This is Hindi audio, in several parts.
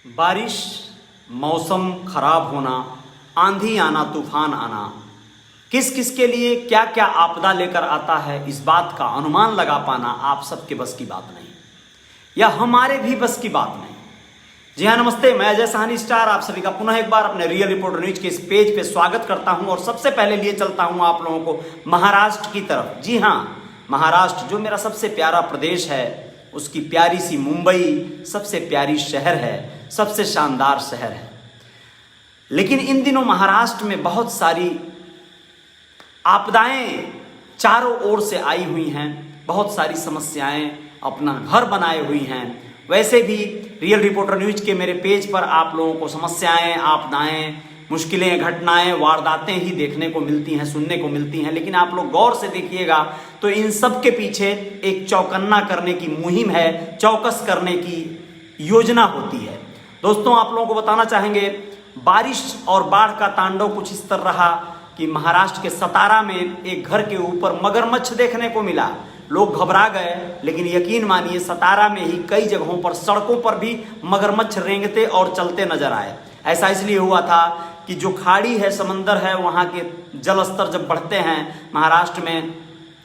बारिश, मौसम खराब होना, आंधी आना, तूफान आना, किस किस के लिए क्या क्या आपदा लेकर आता है, इस बात का अनुमान लगा पाना आप सबके बस की बात नहीं, या हमारे भी बस की बात नहीं। जी हाँ, नमस्ते, मैं अजय साहनी स्टार आप सभी का पुनः एक बार अपने रियल रिपोर्टर न्यूज के इस पेज पे स्वागत करता हूं और सबसे पहले लिए चलता हूं आप लोगों को महाराष्ट्र की तरफ। जी हाँ, महाराष्ट्र जो मेरा सबसे प्यारा प्रदेश है, उसकी प्यारी सी मुंबई सबसे प्यारी शहर है, सबसे शानदार शहर है। लेकिन इन दिनों महाराष्ट्र में बहुत सारी आपदाएं चारों ओर से आई हुई हैं, बहुत सारी समस्याएं अपना घर बनाए हुई हैं। वैसे भी रियल रिपोर्टर न्यूज के मेरे पेज पर आप लोगों को समस्याएं, आपदाएं, मुश्किलें, घटनाएं, वारदातें ही देखने को मिलती हैं, सुनने को मिलती हैं। लेकिन आप लोग गौर से देखिएगा तो इन सब के पीछे एक चौकन्ना करने की मुहिम है, चौकस करने की योजना होती है। दोस्तों, आप लोगों को बताना चाहेंगे, बारिश और बाढ़ का तांडव कुछ इस तरह रहा कि महाराष्ट्र के सतारा में एक घर के ऊपर मगरमच्छ देखने को मिला। लोग घबरा गए, लेकिन यकीन मानिए सतारा में ही कई जगहों पर, सड़कों पर भी मगरमच्छ रेंगते और चलते नजर आए। ऐसा इसलिए हुआ था कि जो खाड़ी है, समंदर है, वहाँ के जल स्तर जब बढ़ते हैं, महाराष्ट्र में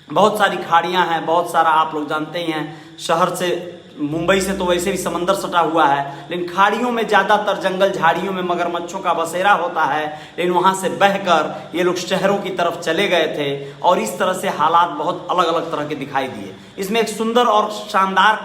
बहुत सारी खाड़ियाँ हैं, बहुत सारा, आप लोग जानते ही हैं, शहर से, मुंबई से तो वैसे भी समंदर सटा हुआ है, लेकिन खाड़ियों में ज़्यादातर जंगल झाड़ियों में मगरमच्छों का बसेरा होता है। लेकिन वहाँ से बहकर ये लोग शहरों की तरफ चले गए थे और इस तरह से हालात बहुत अलग अलग तरह के दिखाई दिए। इसमें एक सुंदर और शानदार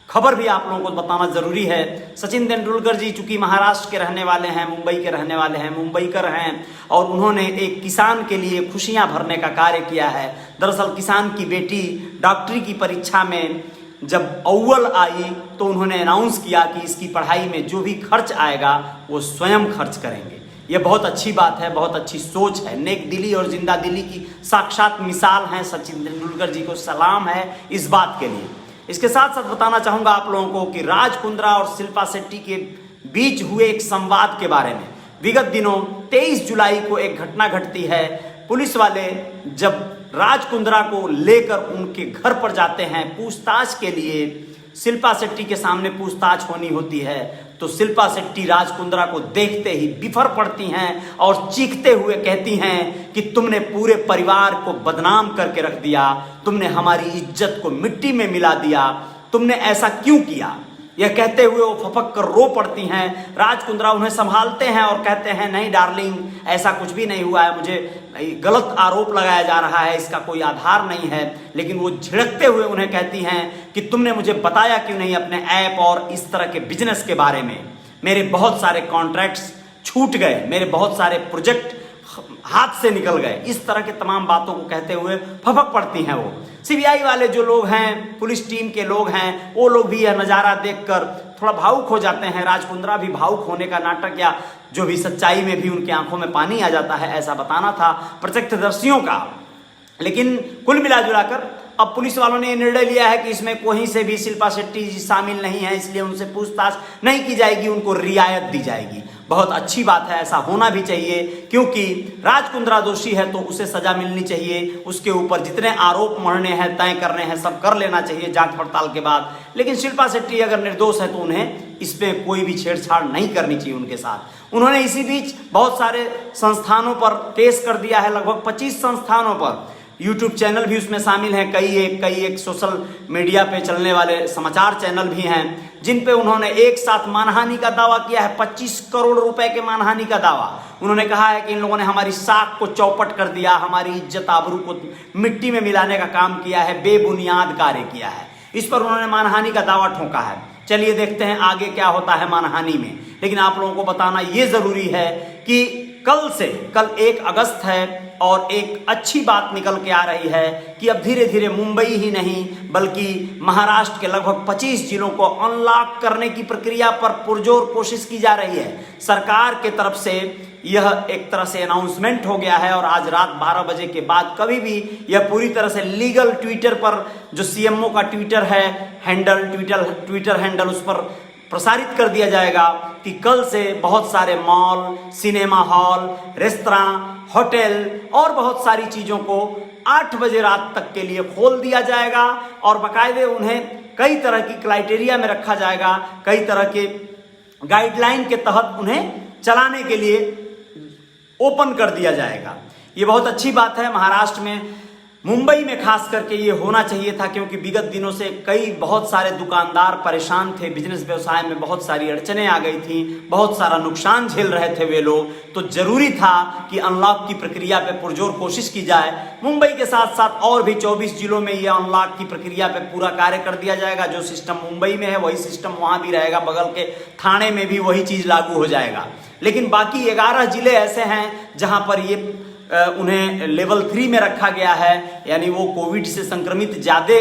खबर भी आप लोगों को बताना जरूरी है। सचिन तेंदुलकर जी चूंकि महाराष्ट्र के रहने वाले हैं, मुंबई के रहने वाले हैं, मुंबईकर हैं, और उन्होंने एक किसान के लिए खुशियां भरने का कार्य किया है। दरअसल किसान की बेटी डॉक्टरी की परीक्षा में जब अव्वल आई तो उन्होंने अनाउंस किया कि इसकी पढ़ाई में जो भी खर्च आएगा वो स्वयं खर्च करेंगे। ये बहुत अच्छी बात है, बहुत अच्छी सोच है, नेक दिली और जिंदा दिली की साक्षात मिसाल है। सचिन तेंदुलकर जी को सलाम है इस बात के लिए। इसके साथ साथ बताना चाहूँगा आप लोगों को कि राज कुंद्रा और शिल्पा शेट्टी के बीच हुए एक संवाद के बारे में। विगत दिनों 23 जुलाई को एक घटना घटती है। पुलिस वाले जब राज कुंद्रा को लेकर उनके घर पर जाते हैं पूछताछ के लिए, शिल्पा शेट्टी के सामने पूछताछ होनी होती है, तो शिल्पा शेट्टी राज कुंद्रा को देखते ही बिफर पड़ती हैं और चीखते हुए कहती हैं कि तुमने पूरे परिवार को बदनाम करके रख दिया, तुमने हमारी इज्जत को मिट्टी में मिला दिया, तुमने ऐसा क्यों किया। यह कहते हुए वो फपक कर रो पड़ती हैं। राज कुंद्रा उन्हें संभालते हैं और कहते हैं, नहीं डार्लिंग, ऐसा कुछ भी नहीं हुआ है, मुझे गलत आरोप लगाया जा रहा है, इसका कोई आधार नहीं है। लेकिन वो झिड़कते हुए उन्हें कहती हैं कि तुमने मुझे बताया क्यों नहीं अपने ऐप और इस तरह के बिजनेस के बारे में। मेरे बहुत सारे कॉन्ट्रैक्ट्स छूट गए, मेरे बहुत सारे प्रोजेक्ट हाथ से निकल गए। इस तरह के तमाम बातों को कहते हुए फपक पड़ती हैं वो। सीबीआई वाले जो लोग हैं, पुलिस टीम के लोग हैं, वो लोग भी यह नज़ारा देखकर थोड़ा भावुक हो जाते हैं। राज कुंद्रा भी भावुक होने का नाटक, या जो भी सच्चाई में भी उनकी आंखों में पानी आ जाता है, ऐसा बताना था प्रत्यक्षदर्शियों का। लेकिन कुल मिलाजुला कर अब पुलिस वालों ने निर्णय लिया है कि इसमें कोई से भी शिल्पा शेट्टी जी शामिल नहीं है, इसलिए उनसे पूछताछ नहीं की जाएगी, उनको रियायत दी जाएगी। बहुत अच्छी बात है, ऐसा होना भी चाहिए, क्योंकि राज कुंद्रा दोषी है तो उसे सजा मिलनी चाहिए। उसके ऊपर जितने आरोप मढ़ने हैं, तय करने हैं, सब कर लेना चाहिए जांच पड़ताल के बाद। लेकिन शिल्पा शेट्टी अगर निर्दोष है तो उन्हें इस पर कोई भी छेड़छाड़ नहीं करनी चाहिए उनके साथ। उन्होंने इसी बीच बहुत सारे संस्थानों पर केस कर दिया है, लगभग 25 संस्थानों पर। यूट्यूब चैनल भी उसमें शामिल हैं, कई एक सोशल मीडिया पे चलने वाले समाचार चैनल भी हैं, जिन पे उन्होंने एक साथ मानहानि का दावा किया है। 25 करोड़ रुपए के मानहानि का दावा। उन्होंने कहा है कि इन लोगों ने हमारी साख को चौपट कर दिया, हमारी इज्जत आबरू को मिट्टी में मिलाने का काम किया है, बेबुनियाद कार्य किया है। इस पर उन्होंने मानहानि का दावा ठोका है। चलिए देखते हैं आगे क्या होता है मानहानि में। लेकिन आप लोगों को बताना ये जरूरी है कि कल 1 अगस्त है और एक अच्छी बात निकल के आ रही है कि अब धीरे धीरे मुंबई ही नहीं बल्कि महाराष्ट्र के लगभग 25 जिलों को अनलॉक करने की प्रक्रिया पर पुरजोर कोशिश की जा रही है। सरकार के तरफ से यह एक तरह से अनाउंसमेंट हो गया है और आज रात 12 बजे के बाद कभी भी यह पूरी तरह से लीगल ट्विटर पर, जो सीएमओ का ट्विटर है हैंडल, ट्विटर हैंडल, उस पर प्रसारित कर दिया जाएगा कि कल से बहुत सारे mall, cinema hall, restaurant, hotel और बहुत सारी चीज़ों को 8 बजे रात तक के लिए खोल दिया जाएगा और बाकायदे उन्हें कई तरह की क्राइटेरिया में रखा जाएगा, कई तरह के गाइडलाइन के तहत उन्हें चलाने के लिए ओपन कर दिया जाएगा। ये बहुत अच्छी बात है। महाराष्ट्र में, मुंबई में खास करके ये होना चाहिए था, क्योंकि विगत दिनों से बहुत सारे दुकानदार परेशान थे, बिजनेस व्यवसाय में बहुत सारी अड़चनें आ गई थी, बहुत सारा नुकसान झेल रहे थे वे लोग। तो जरूरी था कि अनलॉक की प्रक्रिया पे पुरजोर कोशिश की जाए। मुंबई के साथ साथ और भी 24 जिलों में ये अनलॉक की प्रक्रिया पे पूरा कार्य कर दिया जाएगा। जो सिस्टम मुंबई में है वही सिस्टम वहां भी रहेगा, बगल के थाने में भी वही चीज लागू हो जाएगा। लेकिन बाकी 11 जिले ऐसे हैं जहां पर ये उन्हें लेवल 3 में रखा गया है, यानी वो कोविड से संक्रमित ज्यादा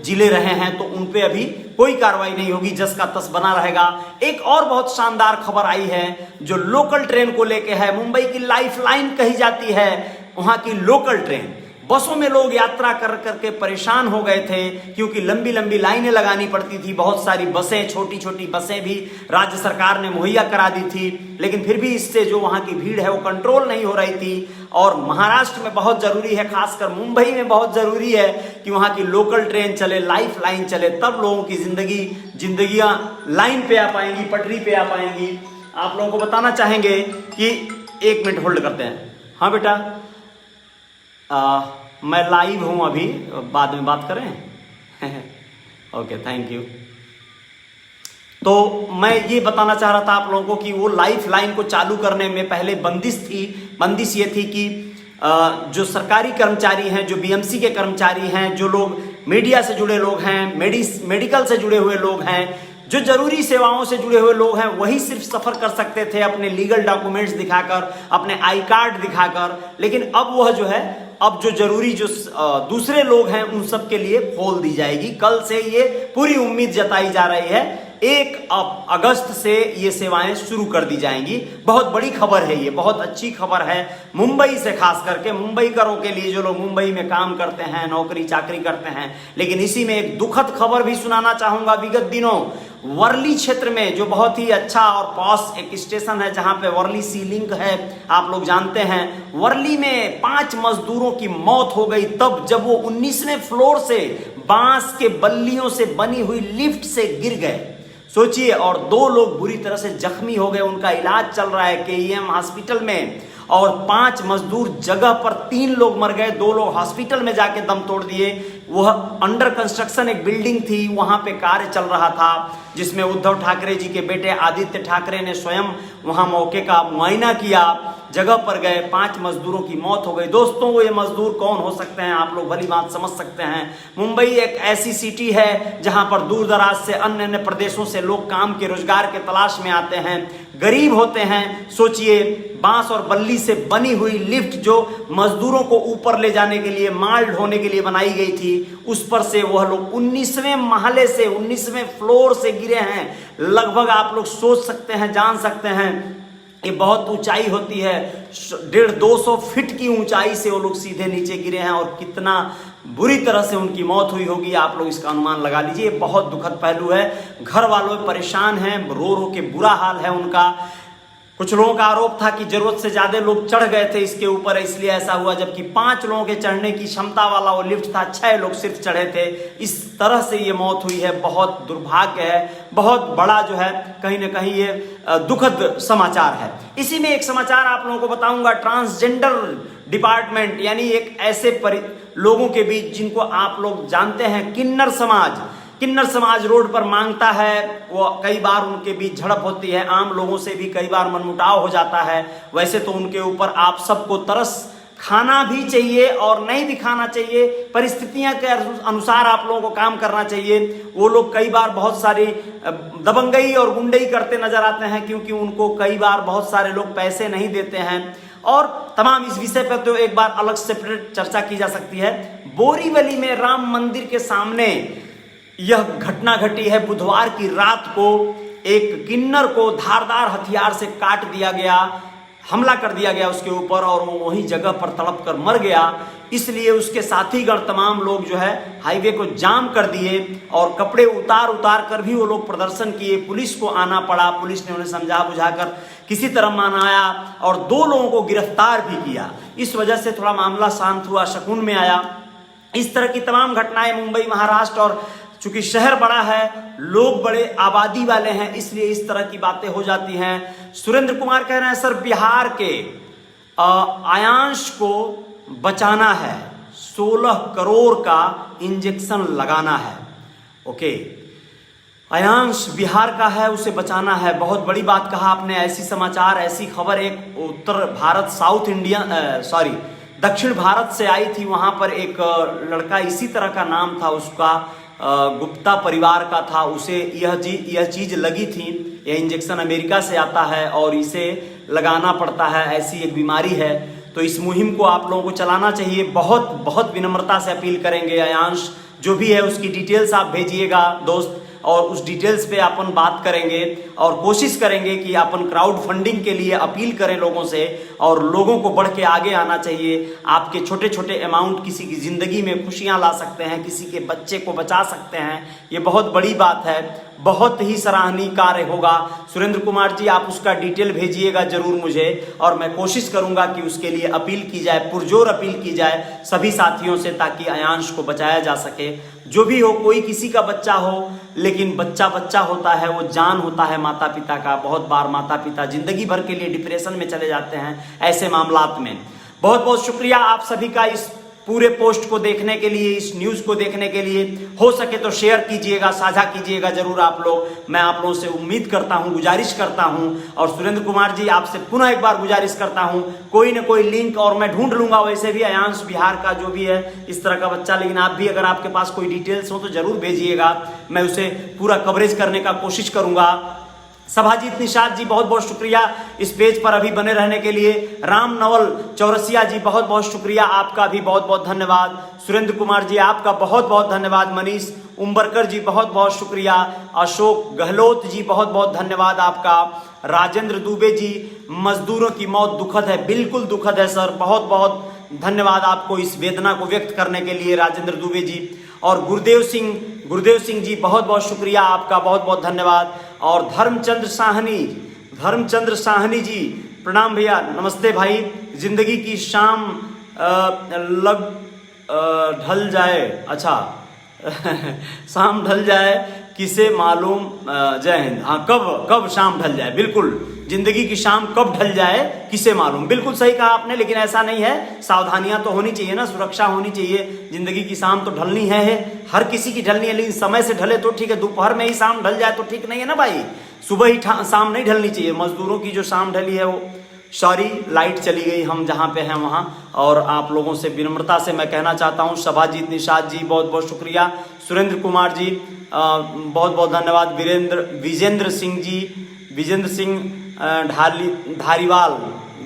जिले रहे हैं, तो उन पे अभी कोई कार्रवाई नहीं होगी, जस का तस बना रहेगा। एक और बहुत शानदार खबर आई है जो लोकल ट्रेन को लेके है। मुंबई की लाइफलाइन कही जाती है वहां की लोकल ट्रेन। बसों में लोग यात्रा कर करके परेशान हो गए थे, क्योंकि लंबी लंबी लाइनें लगानी पड़ती थी। बहुत सारी बसें, छोटी छोटी बसें भी राज्य सरकार ने मुहैया करा दी थी, लेकिन फिर भी इससे जो वहां की भीड़ है वो कंट्रोल नहीं हो रही थी। और महाराष्ट्र में बहुत जरूरी है, खासकर मुंबई में बहुत जरूरी है कि वहां की लोकल ट्रेन चले, लाइफ लाइन चले, तब लोगों की जिंदगियां लाइन पे आ पाएंगी, पटरी पे आ पाएंगी। आप लोगों को बताना चाहेंगे कि 1 मिनट होल्ड करते हैं। हाँ बेटा, मैं लाइव हूं अभी, बाद में बात करें। Okay, thank you. तो मैं ये बताना चाह रहा था आप लोगों को कि वो लाइफ लाइन को चालू करने में पहले बंदिश थी। बंदिश ये थी कि जो सरकारी कर्मचारी हैं, जो बीएमसी के कर्मचारी हैं, जो लोग मीडिया से जुड़े लोग हैं, मेडिकल से जुड़े हुए लोग हैं, जो जरूरी सेवाओं से जुड़े हुए लोग हैं, वही सिर्फ सफर कर सकते थे अपने लीगल डॉक्यूमेंट्स दिखाकर, अपने आई कार्ड दिखाकर। लेकिन अब वह जो है, अब जो जरूरी जो दूसरे लोग हैं उन सब के लिए खोल दी जाएगी। कल से ये पूरी उम्मीद जताई जा रही है 1 अगस्त से ये सेवाएं शुरू कर दी जाएंगी। बहुत बड़ी खबर है, ये बहुत अच्छी खबर है मुंबई से, खास करके मुंबईकरों के लिए, जो लोग मुंबई में काम करते हैं, नौकरी चाकरी करते हैं। लेकिन इसी में एक दुखद खबर भी सुनाना चाहूंगा। विगत दिनों वर्ली क्षेत्र में, जो बहुत ही अच्छा और पॉश एक स्टेशन है जहां पे वर्ली सी लिंक है, आप लोग जानते हैं, वर्ली में 5 मजदूरों की मौत हो गई तब जब वो 19वें फ्लोर से बांस के बल्लियों से बनी हुई लिफ्ट से गिर गए। सोचिए, और 2 लोग बुरी तरह से जख्मी हो गए। उनका इलाज चल रहा है KEM हॉस्पिटल में। और 5 मजदूर जगह पर, 3 लोग मर गए, 2 लोग हॉस्पिटल में जाके दम तोड़ दिए। वह अंडर कंस्ट्रक्शन एक बिल्डिंग थी, वहां पे कार्य चल रहा था, जिसमें उद्धव ठाकरे जी के बेटे आदित्य ठाकरे ने स्वयं वहां मौके का मुआयना किया, जगह पर गए। 5 मजदूरों की मौत हो गई। दोस्तों, वो ये मजदूर कौन हो सकते हैं, आप लोग भली बात समझ सकते हैं। मुंबई एक ऐसी सिटी है जहां पर दूर दराज से, अन्य अन्य प्रदेशों से लोग काम के, रोजगार के तलाश में आते हैं, गरीब होते हैं। सोचिए, बांस और बल्ली से बनी हुई लिफ्ट जो मजदूरों को ऊपर ले जाने के लिए, माल ढोने के लिए बनाई गई थी, उस पर से वह लोग 19वें महले से, 19वें फ्लोर से गिरे हैं। लगभग आप लोग सोच सकते हैं, जान सकते हैं, ये बहुत ऊंचाई होती है, 150-200 फीट की ऊंचाई से वो लोग सीधे नीचे गिरे हैं। और कितना बुरी तरह से उनकी मौत हुई होगी, आप लोग इसका अनुमान लगा लीजिए। बहुत दुखद पहलू है। घर वालों परेशान हैं, रो रो के बुरा हाल है उनका। कुछ लोगों का आरोप था कि जरूरत से ज्यादा लोग चढ़ गए थे इसके ऊपर, इसलिए ऐसा हुआ, जबकि 5 लोगों के चढ़ने की क्षमता वाला वो लिफ्ट था, 6 लोग सिर्फ चढ़े थे। इस तरह से ये मौत हुई है। बहुत दुर्भाग्य है, बहुत बड़ा जो है कहीं ना कहीं ये दुखद समाचार है। इसी में एक समाचार आप लोगों को बताऊंगा। ट्रांसजेंडर डिपार्टमेंट, यानी एक ऐसे लोगों के बीच जिनको आप लोग जानते हैं, किन्नर समाज रोड पर मांगता है। वो कई बार उनके बीच झड़प होती है, आम लोगों से भी कई बार मनमुटाव हो जाता है। वैसे तो उनके ऊपर आप सबको तरस खाना भी चाहिए और नहीं भी खाना चाहिए, परिस्थितियां के अनुसार आप लोगों को काम करना चाहिए। वो लोग कई बार बहुत सारी दबंगई और गुंडई करते नजर आते हैं, क्योंकि उनको कई बार बहुत सारे लोग पैसे नहीं देते हैं। और तमाम इस विषय पर तो एक बार अलग सेपरेट चर्चा की जा सकती है। बोरीवली में राम मंदिर के सामने यह घटना घटी है। बुधवार की रात को एक किन्नर को धारदार हथियार से काट दिया गया, हमला कर दिया गया उसके ऊपर, और वो वहीं जगह पर तड़प कर मर गया। इसलिए उसके साथीगण तमाम लोग जो है हाईवे को जाम कर दिए और कपड़े उतार कर भी वो लोग प्रदर्शन किए। पुलिस को आना पड़ा, पुलिस ने उन्हें समझा बुझाकर किसी तरह मनाया और 2 लोगों को गिरफ्तार भी किया। इस वजह से थोड़ा मामला शांत हुआ, सुकून में आया। इस तरह की तमाम घटनाएं मुंबई, महाराष्ट्र और चूंकि शहर बड़ा है, लोग बड़े आबादी वाले हैं, इसलिए इस तरह की बातें हो जाती हैं। सुरेंद्र कुमार कह रहे हैं सर बिहार के आयांश को बचाना है, 16 करोड़ का इंजेक्शन लगाना है। ओके, आयांश बिहार का है, उसे बचाना है, बहुत बड़ी बात कहा आपने। ऐसी समाचार, ऐसी खबर एक उत्तर भारत, साउथ इंडिया, दक्षिण भारत से आई थी। वहां पर एक लड़का, इसी तरह का नाम था उसका, गुप्ता परिवार का था, उसे यह चीज लगी थी। यह इंजेक्शन अमेरिका से आता है और इसे लगाना पड़ता है, ऐसी एक बीमारी है। तो इस मुहिम को आप लोगों को चलाना चाहिए। बहुत बहुत विनम्रता से अपील करेंगे। आयांश जो भी है उसकी डिटेल्स आप भेजिएगा दोस्त, और उस डिटेल्स पे अपन बात करेंगे और कोशिश करेंगे कि अपन क्राउड फंडिंग के लिए अपील करें लोगों से, और लोगों को बढ़ के आगे आना चाहिए। आपके छोटे छोटे अमाउंट किसी की जिंदगी में खुशियां ला सकते हैं, किसी के बच्चे को बचा सकते हैं। ये बहुत बड़ी बात है, बहुत ही सराहनीय कार्य होगा। सुरेंद्र कुमार जी आप उसका डिटेल भेजिएगा जरूर मुझे, और मैं कोशिश करूंगा कि उसके लिए अपील की जाए, पुरजोर अपील की जाए सभी साथियों से, ताकि आयांश को बचाया जा सके। जो भी हो, कोई किसी का बच्चा हो, लेकिन बच्चा बच्चा होता है, वो जान होता है माता पिता का। बहुत बार माता पिता जिंदगी भर के लिए डिप्रेशन में चले जाते हैं ऐसे मामलात में। बहुत बहुत शुक्रिया आप सभी का इस पूरे पोस्ट को देखने के लिए, इस न्यूज को देखने के लिए। हो सके तो शेयर कीजिएगा, साझा कीजिएगा जरूर आप लोग। मैं आप लोगों से उम्मीद करता हूं, गुजारिश करता हूं, और सुरेंद्र कुमार जी आपसे पुनः एक बार गुजारिश करता हूं, कोई ना कोई लिंक और मैं ढूंढ लूंगा। वैसे भी आयांश बिहार का जो भी है इस तरह का बच्चा, लेकिन आप भी अगर आपके पास कोई डिटेल्स हो तो जरूर भेजिएगा, मैं उसे पूरा कवरेज करने का कोशिश करूंगा। सभाजीत निषाद जी बहुत बहुत शुक्रिया इस पेज पर अभी बने रहने के लिए। राम नवल चौरसिया जी बहुत बहुत शुक्रिया, आपका भी बहुत बहुत धन्यवाद। सुरेंद्र कुमार जी आपका बहुत बहुत धन्यवाद। मनीष उम्बरकर जी बहुत बहुत शुक्रिया। अशोक गहलोत जी बहुत बहुत धन्यवाद आपका। राजेंद्र दुबे जी, मजदूरों की मौत दुखद है, बिल्कुल दुखद है सर, बहुत बहुत धन्यवाद आपको इस वेदना को व्यक्त करने के लिए राजेंद्र दुबे जी। और गुरुदेव सिंह जी बहुत बहुत शुक्रिया आपका, बहुत बहुत धन्यवाद। और धर्मचंद्र साहनी जी प्रणाम भैया, नमस्ते भाई। जिंदगी की शाम ढल जाए, अच्छा शाम ढल जाए किसे मालूम, जय हिंद। हाँ, कब शाम ढल जाए, बिल्कुल, जिंदगी की शाम कब ढल जाए किसे मालूम, बिल्कुल सही कहा आपने। लेकिन ऐसा नहीं है, सावधानियां तो होनी चाहिए ना, सुरक्षा होनी चाहिए। जिंदगी की शाम तो ढलनी है, हर किसी की ढलनी है, लेकिन समय से ढले तो ठीक है। दोपहर में ही शाम ढल जाए तो ठीक नहीं है ना भाई, सुबह ही शाम नहीं ढलनी चाहिए। मजदूरों की जो शाम ढली है वो, सॉरी लाइट चली गई हम जहाँ पे हैं वहाँ। और आप लोगों से विनम्रता से मैं कहना चाहता हूँ, सभाजीत निषाद जी बहुत बहुत शुक्रिया। सुरेंद्र कुमार जी बहुत बहुत धन्यवाद। विजेंद्र सिंह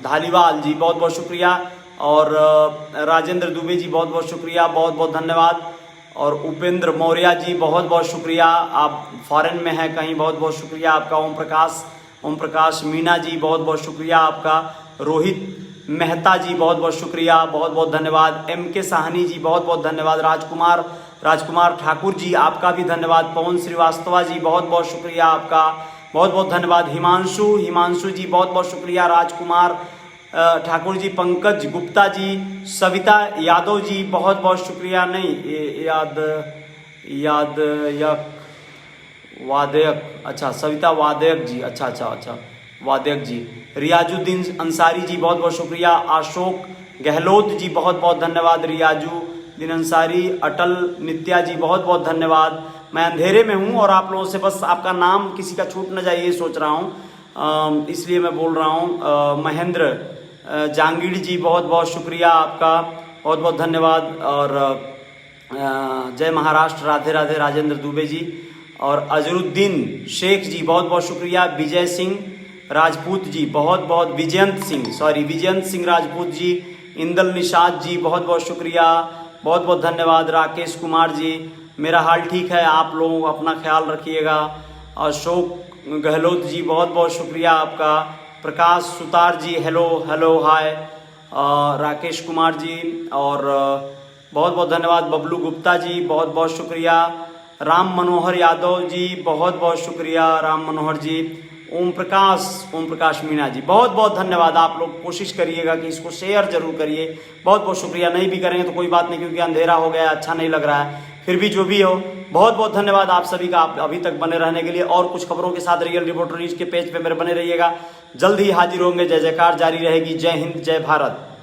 धालीवाल जी बहुत बहुत शुक्रिया। और राजेंद्र दुबे जी बहुत बहुत शुक्रिया, बहुत बहुत धन्यवाद। और उपेंद्र मौर्य जी बहुत बहुत शुक्रिया, आप फॉरेन में हैं कहीं, बहुत बहुत शुक्रिया आपका। ओम प्रकाश मीना जी बहुत बहुत शुक्रिया आपका। रोहित मेहता जी बहुत बहुत शुक्रिया, बहुत बहुत धन्यवाद। MK साहनी जी बहुत बहुत धन्यवाद। राजकुमार ठाकुर जी आपका भी धन्यवाद। पवन श्रीवास्तव जी बहुत बहुत शुक्रिया आपका, बहुत बहुत धन्यवाद। हिमांशु जी बहुत बहुत शुक्रिया। राजकुमार ठाकुर जी, पंकज गुप्ता जी, सविता यादव जी बहुत बहुत शुक्रिया। नहीं वादयक, अच्छा सविता वादयक जी, अच्छा वादयक जी। रियाजुद्दीन अंसारी जी बहुत बहुत शुक्रिया। अशोक गहलोत जी बहुत बहुत धन्यवाद। रियाजुद्दीन अंसारी, अटल नित्या जी बहुत बहुत धन्यवाद। मैं अंधेरे में हूं और आप लोगों से बस आपका नाम किसी का छूट न जाए ये सोच रहा हूं, इसलिए मैं बोल रहा हूं। महेंद्र जांगीड़ जी बहुत बहुत शुक्रिया आपका, बहुत बहुत धन्यवाद। और जय महाराष्ट्र, राधे राधे राजेंद्र दुबे जी। और अजरुद्दीन शेख जी बहुत बहुत शुक्रिया। विजय सिंह राजपूत जी बहुत बहुत, विजयंत सिंह राजपूत जी। इंदल निषाद जी बहुत बहुत शुक्रिया, बहुत बहुत धन्यवाद। राकेश कुमार जी, मेरा हाल ठीक है, आप लोग अपना ख्याल रखिएगा। अशोक गहलोत जी बहुत बहुत शुक्रिया आपका। प्रकाश सुतार जी हेलो हाय। राकेश कुमार जी और बहुत बहुत धन्यवाद। बबलू गुप्ता जी बहुत बहुत शुक्रिया। राम मनोहर यादव जी बहुत बहुत शुक्रिया, राम मनोहर जी। ओम प्रकाश मीणा जी बहुत बहुत धन्यवाद। आप लोग कोशिश करिएगा कि इसको शेयर जरूर करिए, बहुत बहुत शुक्रिया। नहीं भी करेंगे तो कोई बात नहीं, क्योंकि अंधेरा हो गया, अच्छा नहीं लग रहा है। फिर भी जो भी हो, बहुत बहुत धन्यवाद आप सभी का, आप अभी तक बने रहने के लिए। और कुछ खबरों के साथ रियल रिपोर्टर न्यूज के पेज पे मेरे बने रहिएगा। जल्द ही हाजिर होंगे। जय जयकार जारी रहेगी। जय हिंद, जय भारत।